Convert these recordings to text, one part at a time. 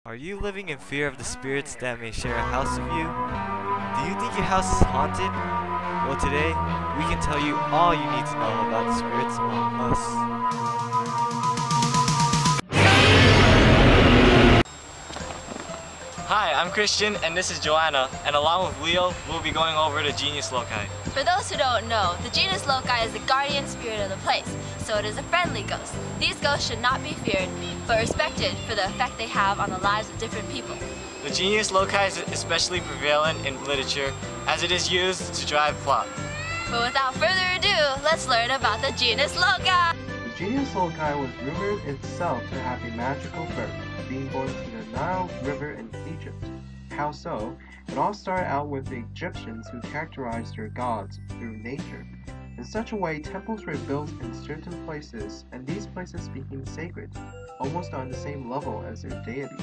Are you living in fear of the spirits that may share a house with you? Do you think your house is haunted? Well, today, we can tell you all you need to know about the spirits among us. Hi, I'm Christian, and this is Joanna, and along with Leo, we'll be going over the Genius Loci. For those who don't know, the Genius Loci is the guardian spirit of the place, so it is a friendly ghost. These ghosts should not be feared, but respected for the effect they have on the lives of different people. The Genius Loci is especially prevalent in literature, as it is used to drive plot. But without further ado, let's learn about the Genius Loci! The Genius Loci was rumored itself to have a magical birth, being born to the Nile River in Egypt. How so? It all started out with the Egyptians who characterized their gods through nature. In such a way, temples were built in certain places, and these places became sacred, almost on the same level as their deity.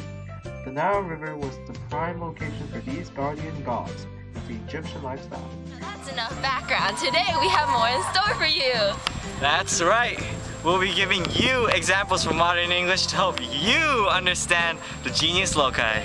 The Nile River was the prime location for these guardian gods of the Egyptian lifestyle. That's enough background. Today we have more in store for you. That's right! We'll be giving you examples from modern English to help you understand the Genius Loci.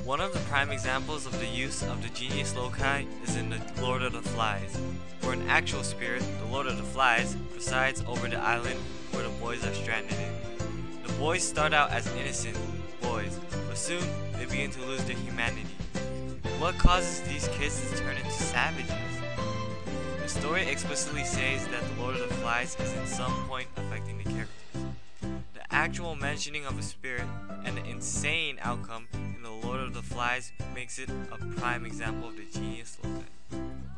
One of the prime examples of the use of the Genius Loci is in the Lord of the Flies, where an actual spirit, the Lord of the Flies, presides over the island where the boys are stranded in. The boys start out as innocent boys, but soon they begin to lose their humanity. What causes these kids to turn into savages? The story explicitly says that the Lord of the Flies is in some point affecting the characters. The actual mentioning of a spirit and the insane outcome in the Lord of the Flies makes it a prime example of the Genius Loci.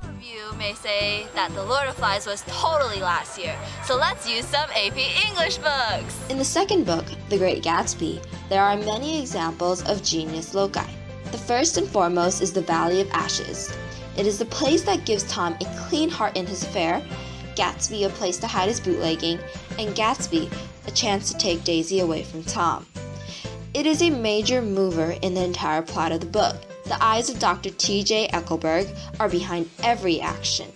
Some of you may say that the Lord of Flies was totally last year, so let's use some AP English books! In the second book, The Great Gatsby, there are many examples of Genius Loci. The first and foremost is the Valley of Ashes. It is the place that gives Tom a clean heart in his affair, Gatsby a place to hide his bootlegging, and Gatsby a chance to take Daisy away from Tom. It is a major mover in the entire plot of the book. The eyes of Dr. T.J. Eckelberg are behind every action.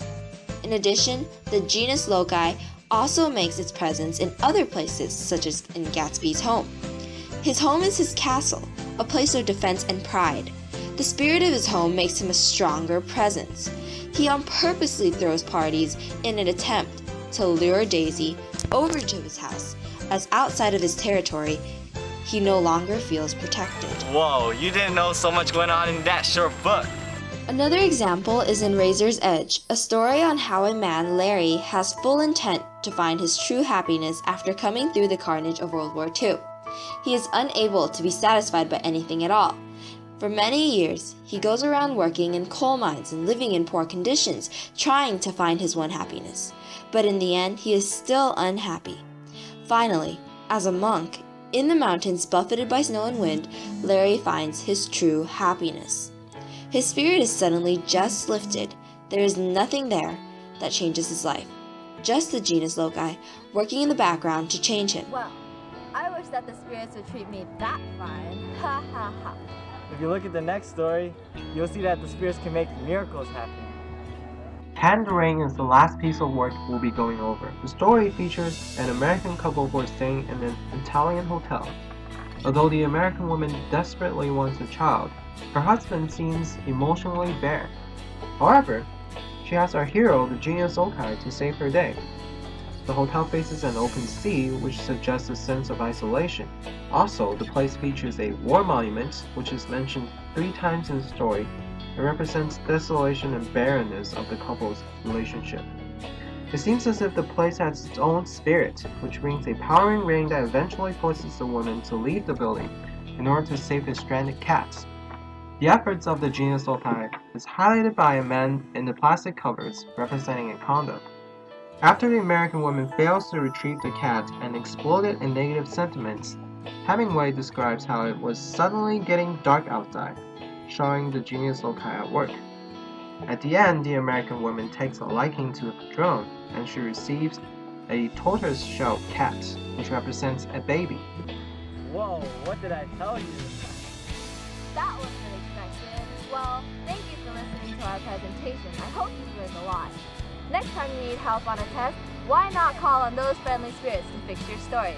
In addition, the Genius Loci also makes its presence in other places, such as in Gatsby's home. His home is his castle, a place of defense and pride. The spirit of his home makes him a stronger presence. He purposely throws parties in an attempt to lure Daisy over to his house, as outside of his territory, he no longer feels protected. Whoa, you didn't know so much went on in that short book. Another example is in Razor's Edge, a story on how a man, Larry, has full intent to find his true happiness after coming through the carnage of World War II. He is unable to be satisfied by anything at all. For many years, he goes around working in coal mines and living in poor conditions, trying to find his one happiness. But in the end, he is still unhappy. Finally, as a monk, in the mountains buffeted by snow and wind, Larry finds his true happiness. His spirit is suddenly just lifted. There is nothing there that changes his life. Just the Genius Loci working in the background to change him. Well, I wish that the spirits would treat me that fine. Ha ha ha. If you look at the next story, you'll see that the spirits can make miracles happen. Hand the Ring is the last piece of work we'll be going over. The story features an American couple who are staying in an Italian hotel. Although the American woman desperately wants a child, her husband seems emotionally bare. However, she asks our hero, the Genius Loci, to save her day. The hotel faces an open sea, which suggests a sense of isolation. Also, the place features a war monument, which is mentioned 3 times in the story. It represents desolation and barrenness of the couple's relationship. It seems as if the place has its own spirit, which brings a powering ring that eventually forces the woman to leave the building in order to save his stranded cats. The efforts of the Genius Loci is highlighted by a man in the plastic covers representing a condom. After the American woman fails to retrieve the cat and exploded in negative sentiments, Hemingway describes how it was suddenly getting dark outside, showing the Genius Loci at work. At the end, the American woman takes a liking to the drone, and she receives a tortoise-shell cat, which represents a baby. Whoa, what did I tell you? That wasn't expected. Well, thank you for listening to our presentation. I hope you've learned a lot. Next time you need help on a test, why not call on those friendly spirits to fix your story?